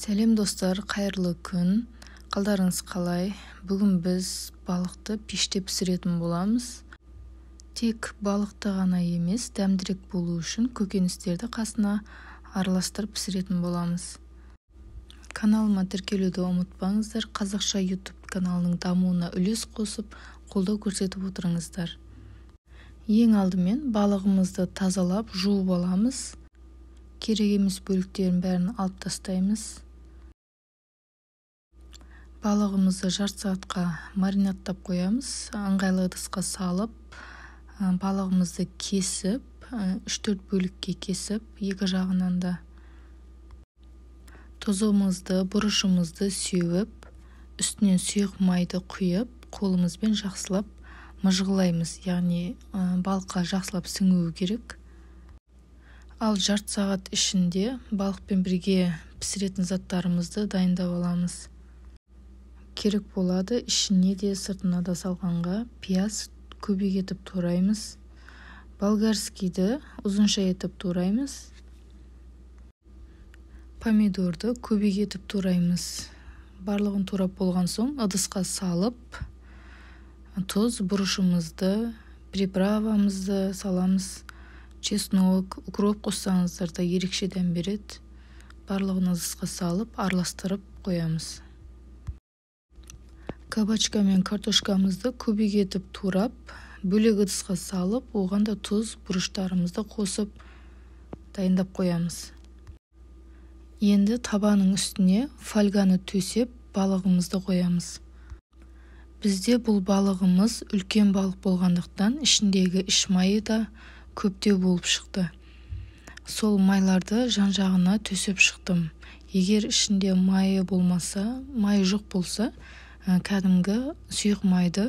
Сәлем достар, қайырлы күн. Қалдарыңыз қалай? Бүгін біз балықты пеште пісіретін боламыз. Тек балықты ғана емес, дәмдірек болу үшін көкөністерді қасына араластырып пісіретін боламыз. Каналыма тіркелуді ұмытпаңыздар. Қазақша YouTube каналының дамуына үлес қосып, қолдау көрсетіп отырыңыздар. Ең алдымен балығымызды тазалап, жуып аламыз. Керек емес бөліктерін бәрін алып тастаймыз. Балығымызды жарты сағатқа маринадтап қоямыз. Ыңғайлы ыдысқа салып, балығымызды кесіп, 3-4 бөлікке кесіп, екі жағынан да тұзымызды, бұрышымызды сеуіп, үстінен сұйық майды құйып, қолымызбен жақсылап мыжғылаймыз. Яғни балыққа жақсылап сіңуі керек. Ал жарты сағат ішінде балықпен бірге пісіретін заттарымызды дайындап аламыз. Керек болады, ішіне де сыртына да салғанға пияз көбік етіп тураймыз. Болгарскийді ұзынша етіп тураймыз. Помидорды көбік етіп тураймыз. Барлығын турап болған соң ыдысқа салып, тұз, бұрышымызды, приправамызды саламыз. Чеснок, укроп қоссаңыздар да ерекше дәм береді. Барлығын ыдысқа салып, араластырып қоямыз. Кабачка мен картошкамызды көбік етіп турап, бөлек ыдысқа салып, оған да тұз, бұрыштарымызды қосып дайындап қоямыз. Енді табаның үстіне фольганы төсеп, балығымызды қоямыз. Бізде бұл балығымыз үлкен балық болғандықтан, ішіндегі іш майы да көптеу болып шықты. Сол майларды жан-жағына төсеп шықтым. Егер ішінде майы болмаса, майы жоқ болса, кәдімгі сұйық майды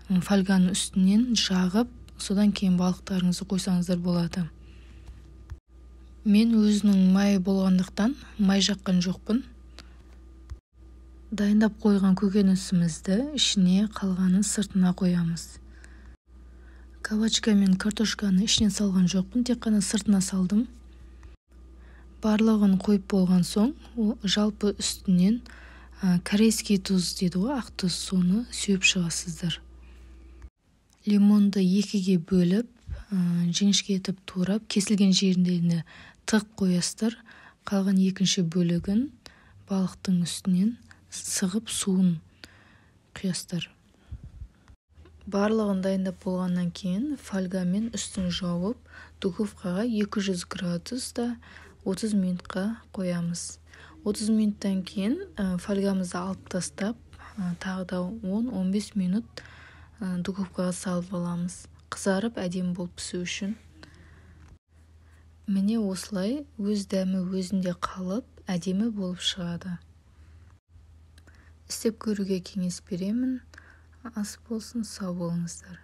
фольганың үстінен жағып, содан кейін балықтарыңызды қойсаңыздар болады. Мен өзінің майы болғандықтан май жаққан жоқпын. Дайындап қойған көкөнісімізді ішіне, қалғанын сыртына қоямыз. Кабачка мен картошканы ішіне салған жоқпын, тек қана сыртына салдым. Барлығын қойып болған соң, жалпы үстінен корейский тұз дейді ғой, ақ тұз, соны сүйіп шығасыздар. Лимонды екіге бөліп, жіңішке етіп турап, кесілген жеріндені тық қоясыздар. Қалған екінші бөлігін балықтың үстінен сығып суын құясыздар. Барлығын дайындап болғаннан кейін фольгамен үстін жауып, духовкаға 200 градуста 30 минутқа қоямыз. 30 минуттан кейін фольгамызды алып тастап, тағы да 10-15 минут духовкаға салып аламыз. Қызарып әдемі болып пісу үшін. Міне осылай өз дәмі өзінде қалып, әдемі болып шығады. Істеп көруге кеңес беремін. Ас болсын, сау болыңыздар.